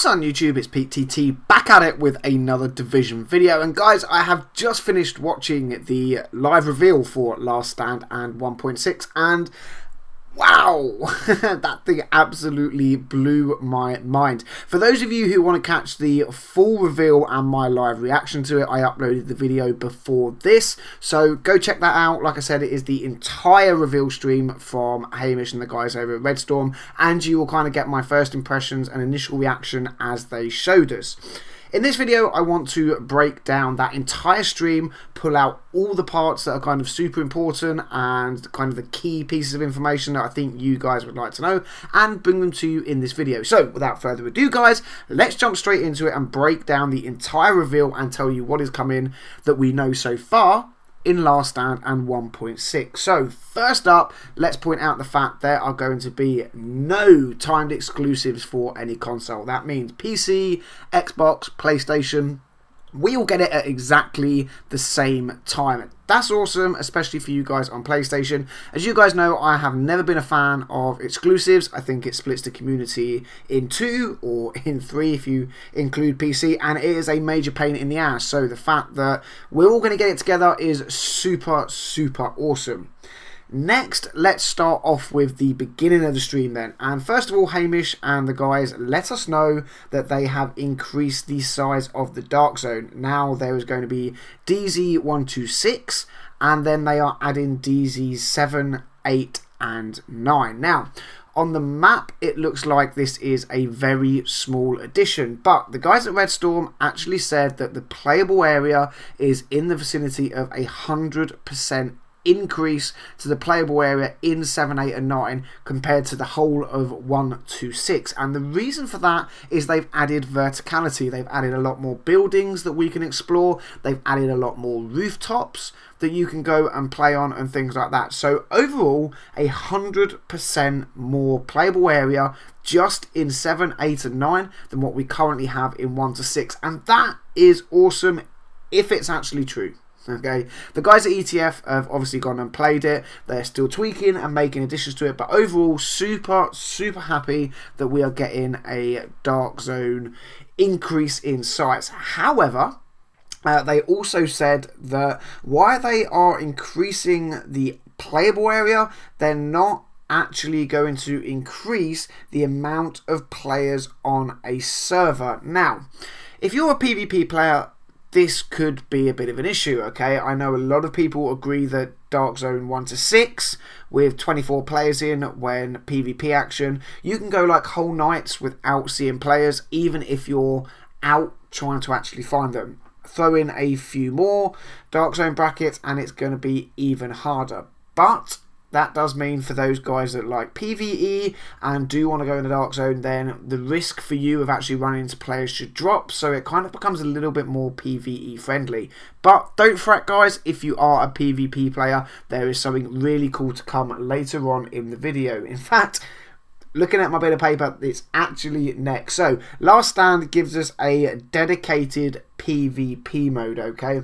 on YouTube? It's Pete TT back at it with another Division video. And guys, I have just finished watching the live reveal for Last Stand and 1.6, and wow, that thing absolutely blew my mind. For those of you who want to catch the full reveal and my live reaction to it, I uploaded the video before this, so go check that out. Like I said, it is the entire reveal stream from Hamish and the guys over at Red Storm, and you will kind of get my first impressions and initial reaction as they showed us. In this video, I want to break down that entire stream, pull out all the parts that are kind of super important and kind of the key pieces of information that I think you guys would like to know, and bring them to you in this video. So without further ado guys, let's jump straight into it and break down the entire reveal and tell you what is coming that we know so far in Last Stand and 1.6. So first up, let's point out the fact there are going to be no timed exclusives for any console. That means PC, Xbox, PlayStation. We all get it at exactly the same time. That's awesome, especially for you guys on PlayStation. As you guys know, I have never been a fan of exclusives. I think it splits the community in two, or in three if you include PC, and it is a major pain in the ass. So the fact that we're all going to get it together is super, super awesome. Next, let's start off with the beginning of the stream then. And first of all, Hamish and the guys let us know that they have increased the size of the Dark Zone. Now there is going to be DZ126, and then they are adding DZ7, 8 and 9. Now, on the map, it looks like this is a very small addition, but the guys at Red Storm actually said that the playable area is in the vicinity of 100% increase to the playable area in 7, 8 and 9 compared to the whole of 1 to 6. And the reason for that is they've added verticality. They've added a lot more buildings that we can explore. They've added a lot more rooftops that you can go and play on and things like that. So overall, 100% more playable area just in 7, 8 and 9 than what we currently have in 1 to 6. And that is awesome if it's actually true. Okay, the guys at ETF have obviously gone and played it. They're still tweaking and making additions to it, but overall super happy that we are getting a Dark Zone increase in size. However, they also said that while they are increasing the playable area, they're not actually going to increase the amount of players on a server. Now, if you're a PvP player, this could be a bit of an issue, okay? I know a lot of people agree that Dark Zone 1 to 6 with 24 players in when PvP action, you can go like whole nights without seeing players, even if you're out trying to actually find them. Throw in a few more Dark Zone brackets and it's going to be even harder. But that does mean for those guys that like PvE and do want to go in the Dark Zone, then the risk for you of actually running into players should drop, so it kind of becomes a little bit more PvE friendly. But don't fret guys, if you are a PvP player, there is something really cool to come later on in the video. In fact, looking at my bit of paper, it's actually next. So Last Stand gives us a dedicated PvP mode, okay?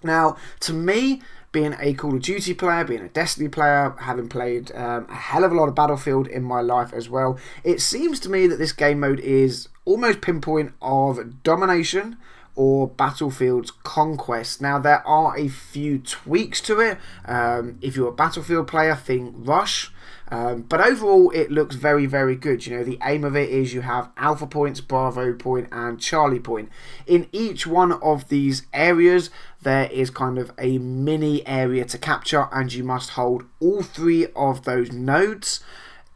Now, to me, being a Call of Duty player, being a Destiny player, having played a hell of a lot of Battlefield in my life as well, it seems to me that this game mode is almost pinpoint of domination or Battlefield's conquest. Now, there are a few tweaks to it. If you're a Battlefield player, think Rush. But overall, it looks very good. You know, the aim of it is you have Alpha points, Bravo point, and Charlie point. In each one of these areas, there is kind of a mini area to capture, and you must hold all three of those nodes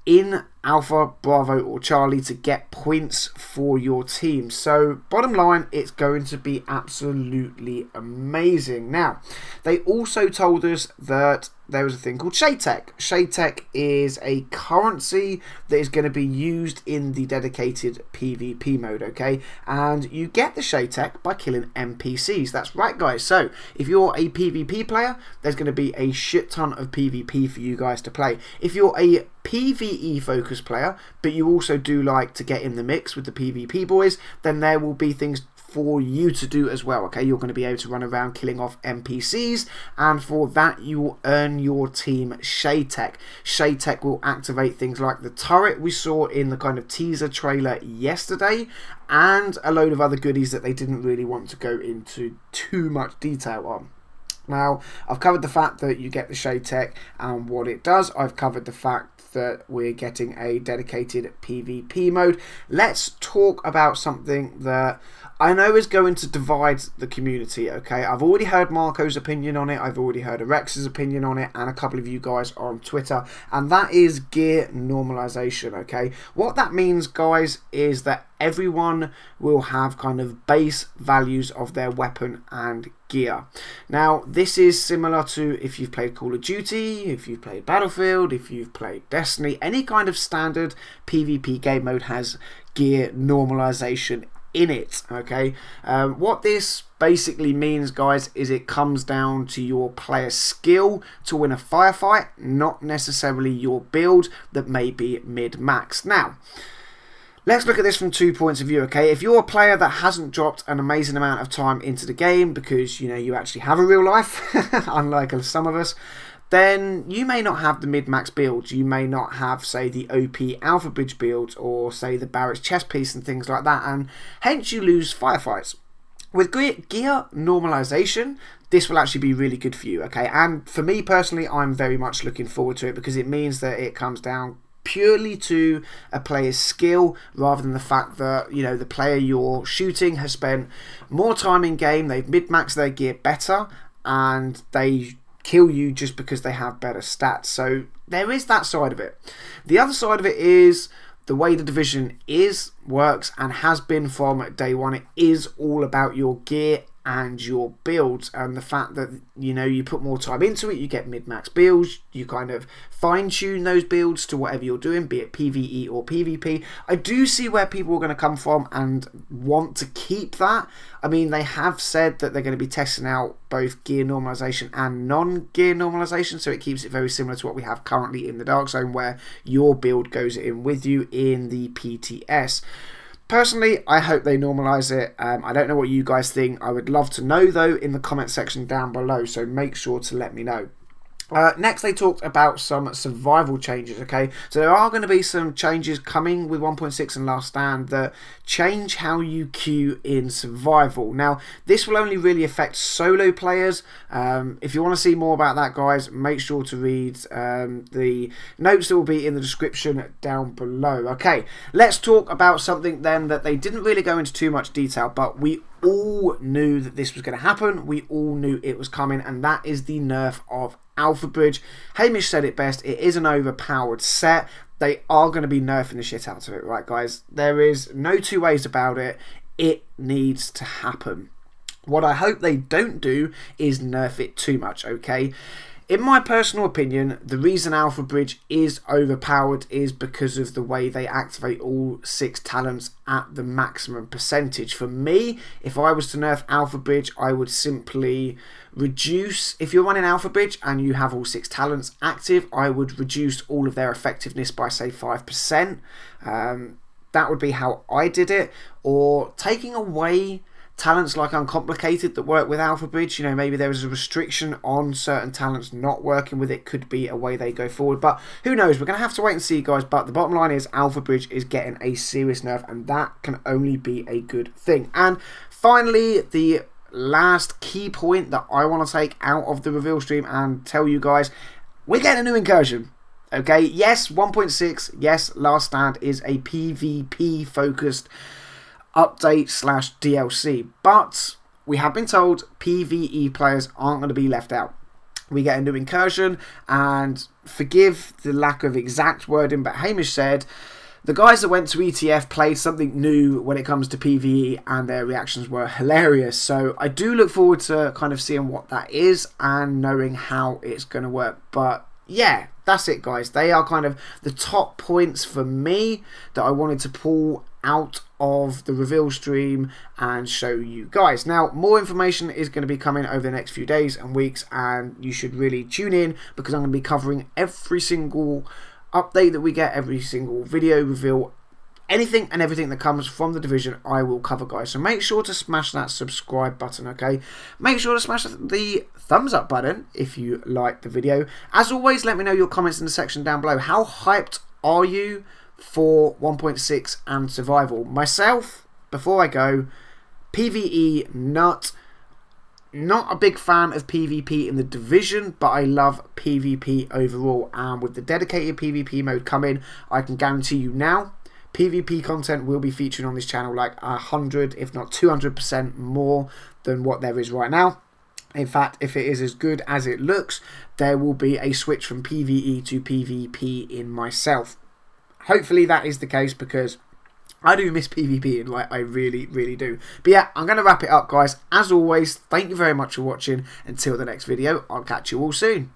in Alpha, Bravo or Charlie to get points for your team. So bottom line, it's going to be absolutely amazing. Now, they also told us that there was a thing called Shade Tech. Shade Tech is a currency that is going to be used in the dedicated PvP mode, okay? And you get the Shade Tech by killing NPCs. That's right, guys. So if you're a PvP player, there's going to be a shit ton of PvP for you guys to play. If you're a PvE focused player, but you also do like to get in the mix with the PvP boys, then there will be things for you to do as well. Okay, you're going to be able to run around killing off NPCs, and for that you will earn your team Shade Tech. Shade Tech will activate things like the turret we saw in the kind of teaser trailer yesterday, and a load of other goodies that they didn't really want to go into too much detail on. Now, I've covered the fact that you get the Shade Tech and what it does. I've covered the fact that we're getting a dedicated PvP mode. Let's talk about something that I know is going to divide the community, okay? I've already heard Marco's opinion on it, I've already heard Rex's opinion on it, and a couple of you guys on Twitter, and that is gear normalization, okay? What that means, guys, is that everyone will have kind of base values of their weapon and gear. Now, this is similar to if you've played Call of Duty, if you've played Battlefield, if you've played Destiny. Any kind of standard PvP game mode has gear normalization in it, okay? What this basically means, guys, is it comes down to your player skill to win a firefight, not necessarily your build that may be mid-max. Now, let's look at this from 2 points of view, okay? If you're a player that hasn't dropped an amazing amount of time into the game because, you know, you actually have a real life, unlike some of us, then you may not have the mid-max builds. You may not have, say, the OP Alpha Bridge build, or, say, the Barrett's chest piece and things like that, and hence you lose firefights. With gear normalization, this will actually be really good for you, okay? And for me personally, I'm very much looking forward to it because it means that it comes down purely to a player's skill rather than the fact that, you know, the player you're shooting has spent more time in game, they've mid-maxed their gear better, and they kill you just because they have better stats. So there is that side of it. The other side of it is the way the Division works and has been from day one. It is all about your gear and your builds, and the fact that, you know, you put more time into it, you get mid-max builds, you kind of fine-tune those builds to whatever you're doing, be it PvE or PvP. I do see where people are going to come from and want to keep that. I mean, they have said that they're going to be testing out both gear normalization and non-gear normalization, so it keeps it very similar to what we have currently in the Dark Zone, where your build goes in with you in the PTS. Personally, I hope they normalise it. I don't know what you guys think. I would love to know, though, in the comment section down below, so make sure to let me know. Next, they talked about some survival changes, okay? So there are going to be some changes coming with 1.6 and Last Stand that change how you queue in survival. Now, this will only really affect solo players. If you want to see more about that, guys, make sure to read the notes that will be in the description down below. Okay, let's talk about something then that they didn't really go into too much detail, but we all knew that this was going to happen. We all knew it was coming, and that is the nerf of Alpha Bridge. Hamish said it best, it is an overpowered set. They are going to be nerfing the shit out of it, right, guys? There is no two ways about it. It needs to happen. What I hope they don't do is nerf it too much, okay? In my personal opinion, the reason Alpha Bridge is overpowered is because of the way they activate all 6 talents at the maximum percentage. For me, if I was to nerf Alpha Bridge, I would simply reduce, if you're running Alpha Bridge and you have all 6 talents active, I would reduce all of their effectiveness by, say, 5%. That would be how I did it. Or taking away talents like Uncomplicated that work with Alpha Bridge. You know, maybe there is a restriction on certain talents not working with it. Could be a way they go forward, but who knows? We're going to have to wait and see, guys. But the bottom line is Alpha Bridge is getting a serious nerf, and that can only be a good thing. And finally, the last key point that I want to take out of the reveal stream and tell you guys, we're getting a new incursion. Okay, yes, 1.6, yes, Last Stand is a PvP focused update / DLC, but we have been told PvE players aren't going to be left out. We get a new incursion, and forgive the lack of exact wording, but Hamish said the guys that went to ETF played something new when it comes to PvE, and their reactions were hilarious. So I do look forward to kind of seeing what that is and knowing how it's going to work. But yeah, that's it, guys. They are kind of the top points for me that I wanted to pull out of the reveal stream and show you guys. Now, more information is going to be coming over the next few days and weeks, and you should really tune in because I'm going to be covering every single update that we get, every single video reveal, anything and everything that comes from The Division I will cover, guys. So make sure to smash that subscribe button, okay? Make sure to smash the thumbs up button if you like the video. As always, let me know your comments in the section down below. How hyped are you for 1.6 and survival? Myself, before I go, PvE nut. Not a big fan of PvP in The Division, but I love PvP overall. And with the dedicated PvP mode coming, I can guarantee you now, PvP content will be featuring on this channel like 100, if not 200% more than what there is right now. In fact, if it is as good as it looks, there will be a switch from PvE to PvP in myself. Hopefully that is the case, because I do miss PvP, and like I really, really do. But yeah, I'm going to wrap it up, guys. As always, thank you very much for watching. Until the next video, I'll catch you all soon.